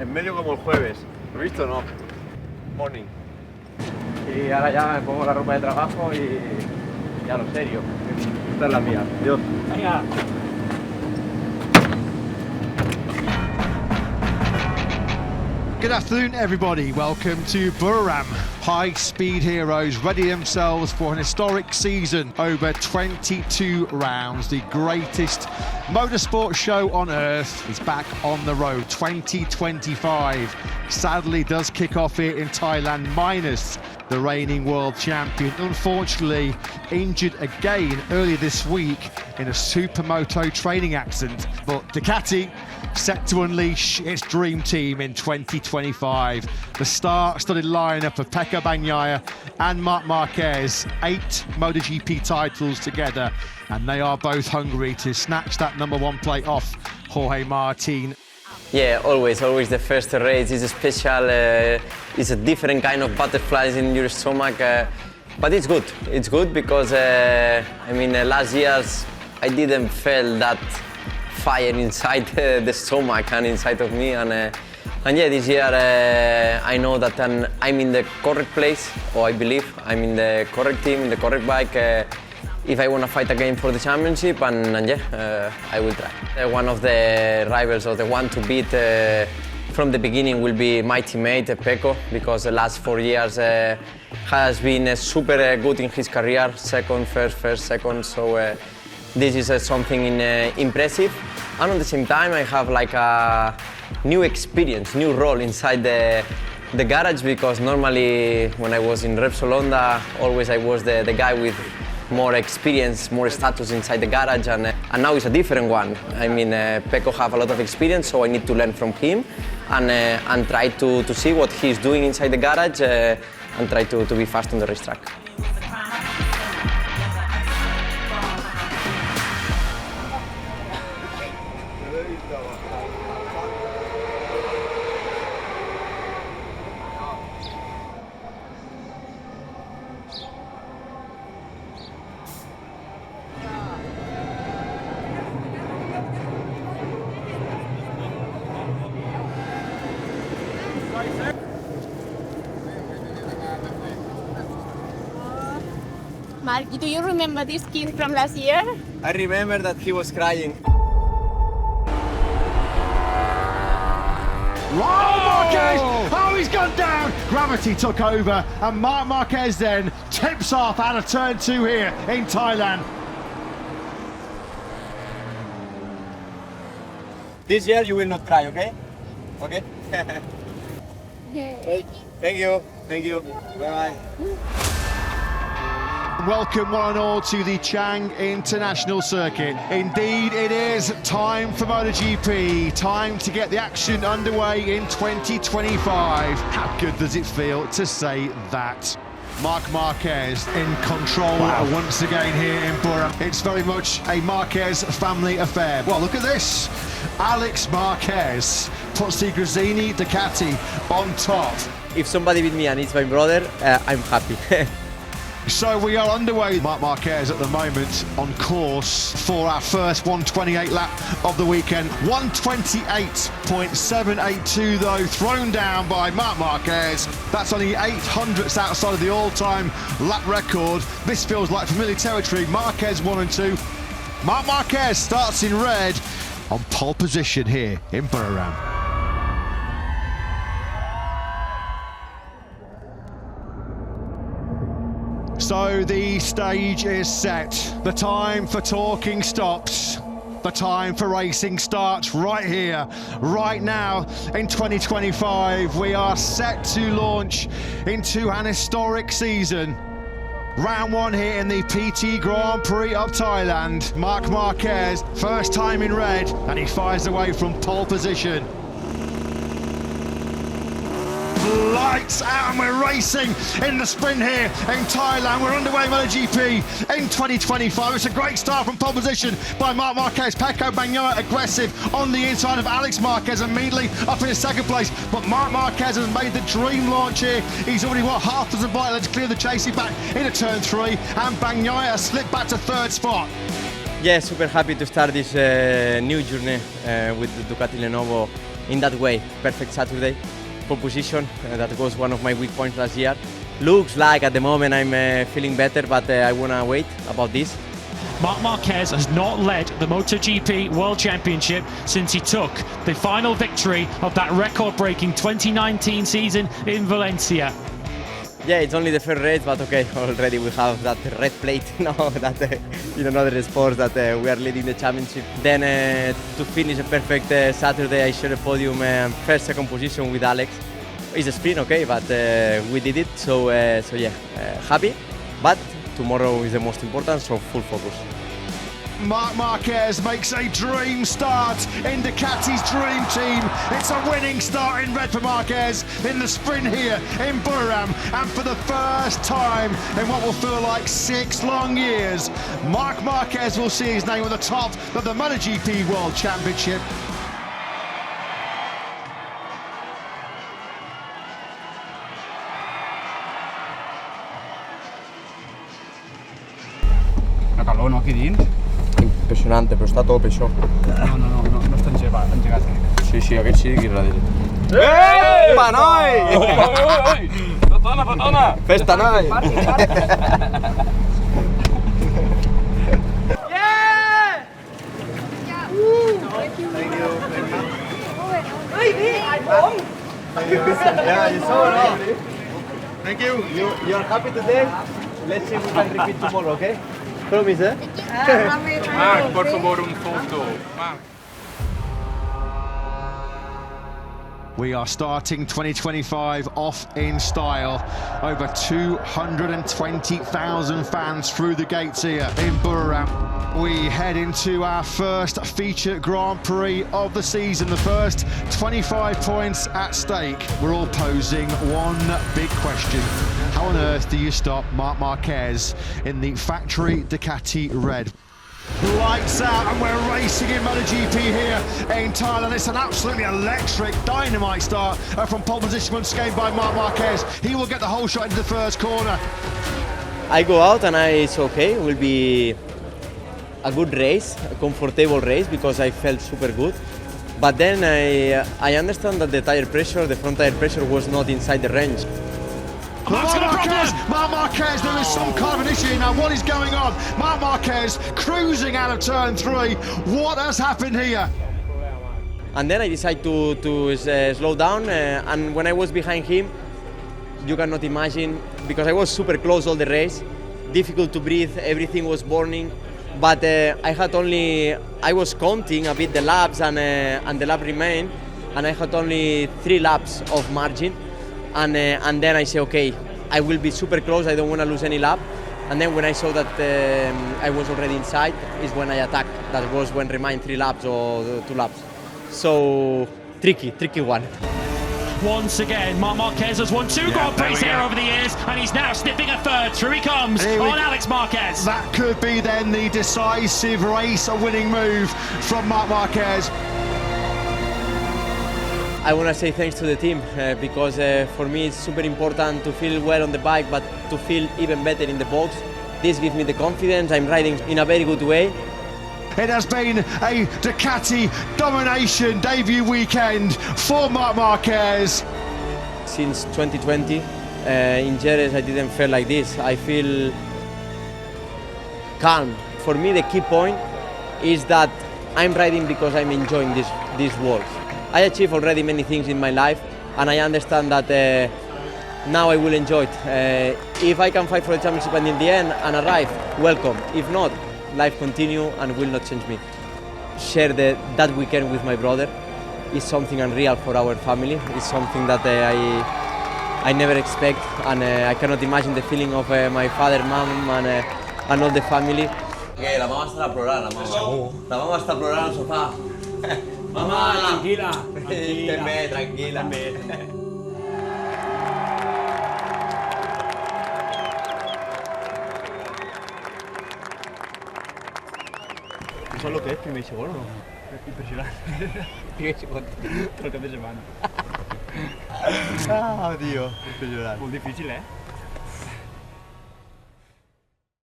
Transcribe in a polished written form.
En medio como el jueves. ¿Lo he visto o no? Morning. Y ahora ya me pongo la ropa de trabajo y ya lo serio. Esta es la mía. Adiós. Venga. Good afternoon, everybody. Welcome to Buriram. High-speed heroes ready themselves for an historic season over 22 rounds. The greatest motorsport show on earth is back on the road. 2025 sadly does kick off here in Thailand, minus the reigning world champion, unfortunately injured again earlier this week in a supermoto training accident. But Ducati set to unleash its dream team in 2025. The star-studded lineup of Pecco Bagnaia and Marc Marquez, 8 MotoGP titles together, and they are both hungry to snatch that #1 plate off Jorge Martin. Yeah, always the first race is special. It's a different kind of butterflies in your stomach, but it's good. It's good because last years I didn't feel that fire inside the stomach and inside of me, and yeah, this year I know that I'm in the correct place, or I believe I'm in the correct team, in the correct bike. If I want to fight again for the championship, and yeah, I will try. One of the rivals, or the one to beat from the beginning, will be my teammate Pecco, because the last 4 years has been super good in his career, second, first, second. So this is something impressive, and at the same time I have like a new experience, new role inside the garage, because normally when I was in Repsol Honda, always I was the guy with more experience, more status inside the garage, and now it's a different one. Pecco have a lot of experience, so I need to learn from him and try to see what he's doing inside the garage and try to be fast on the racetrack. Mark, do you remember this kid from last year? I remember that he was crying. Marquez! Oh, he's gone down! Gravity took over, and Marc Marquez then tips off out of turn 2 here in Thailand. This year you will not cry, okay? Okay? Hey, thank you. Bye-bye. Welcome one and all to the Chang International Circuit. Indeed, it is time for MotoGP, time to get the action underway in 2025. How good does it feel to say that? Marc Marquez in control once again here in Buriram. It's very much a Marquez family affair. Well, look at this. Alex Marquez puts the Gresini Ducati on top. If somebody beat me and it's my brother, I'm happy. So we are underway. Marc Marquez at the moment on course for our first 128 lap of the weekend. 128.782 though, thrown down by Marc Marquez. That's only 800ths outside of the all-time lap record. This feels like familiar territory. Marquez 1 and 2. Marc Marquez starts in red on pole position here in Buriram. So the stage is set. The time for talking stops. The time for racing starts right here, right now in 2025. We are set to launch into an historic season. Round 1 here in the PT Grand Prix of Thailand. Marc Marquez, first time in red, and he fires away from pole position. Lights out, and we're racing in the sprint here in Thailand. We're underway MotoGP in 2025. It's a great start from pole position by Marc Marquez. Pecco Bagnaia aggressive on the inside of Alex Marquez, immediately up in his second place. But Marc Marquez has made the dream launch here. He's already half dozen bike lengths clear the chasing back into turn 3, and Bagnaia has slipped back to 3rd spot. Yeah, super happy to start this new journey with the Ducati Lenovo in that way. Perfect Saturday, pole position. That was one of my weak points last year. Looks like at the moment I'm feeling better, but I want to wait about this. Marc Marquez has not led the MotoGP World Championship since he took the final victory of that record-breaking 2019 season in Valencia. Yeah, it's only the first race, but okay, already we have that red plate now that in another sport that we are leading the championship. Then to finish a perfect Saturday, I shared a podium first, second position with Alex. It's a sprint, okay, but we did it, so yeah, happy. But tomorrow is the most important, so full focus. Marc Marquez makes a dream start in Ducati's dream team. It's a winning start in red for Marquez in the sprint here in Buriram, and for the first time in what will feel like 6 long years, Marc Marquez will see his name at the top of the MotoGP World Championship. Una calor, no, aquí dins? Impressionante, però està top això. No està engegat. Sí, aquest sí que és darrere. Va, noi! Patona! Festa, noi! Yeah, you saw it. Thank you. You are happy today? Let's see if we can repeat tomorrow, okay? Promise, eh? Marc, por favor, foto. Marc. We are starting 2025 off in style. Over 220,000 fans through the gates here in Buriram. We head into our first feature Grand Prix of the season. The first 25 points at stake. We're all posing one big question. How on earth do you stop Marc Marquez in the factory Ducati red? Lights out, and we're racing in MotoGP here in Thailand. It's an absolutely electric, dynamite start from pole position once again by Marc Marquez. He will get the whole shot into the first corner. I go out and it's okay. It will be a good race, a comfortable race, because I felt super good. But then I understand that the tire pressure, the front tire pressure, was not inside the range. Marc Marquez, there is some kind of an issue now. What is going on? Marc Marquez cruising out of turn 3. What has happened here? And then I decided to slow down, and when I was behind him, you cannot imagine, because I was super close all the race, difficult to breathe, everything was burning, but I was counting a bit the laps, and the lap remained, and I had only 3 laps of margin, and then I say, okay, I will be super close, I don't want to lose any lap. And then when I saw that I was already inside, is when I attacked. That was when remained 3 laps or 2 laps. So tricky one. Once again, Marc Marquez has won 2 Grand Prix here over the years, and he's now sniffing a 3rd. Through he comes on Alex Marquez. That could be then the decisive race, a winning move from Marc Marquez. I want to say thanks to the team because for me it's super important to feel well on the bike, but to feel even better in the box. This gives me the confidence. I'm riding in a very good way. It has been a Ducati domination debut weekend for Marc Marquez. Since 2020, in Jerez I didn't feel like this. I feel calm. For me the key point is that I'm riding because I'm enjoying this world. I achieved already many things in my life, and I understand that now I will enjoy it. If I can fight for the championship and in the end and arrive, welcome. If not, life continue and will not change me. Share that weekend with my brother is something unreal for our family. It's something that I never expect, and I cannot imagine the feeling of my father, mom, and all the family. Okay, la mamá estarà plorant, la mamá. La mamá està plorant al sofà. Mamá! Tranquila. També, tranquil·la. ¿Eso es lo que es primer y segundo o no? Impressionant. Primer i segon, tot el cap de setmana. Ah, tío, impressionant. Molt difícil, eh?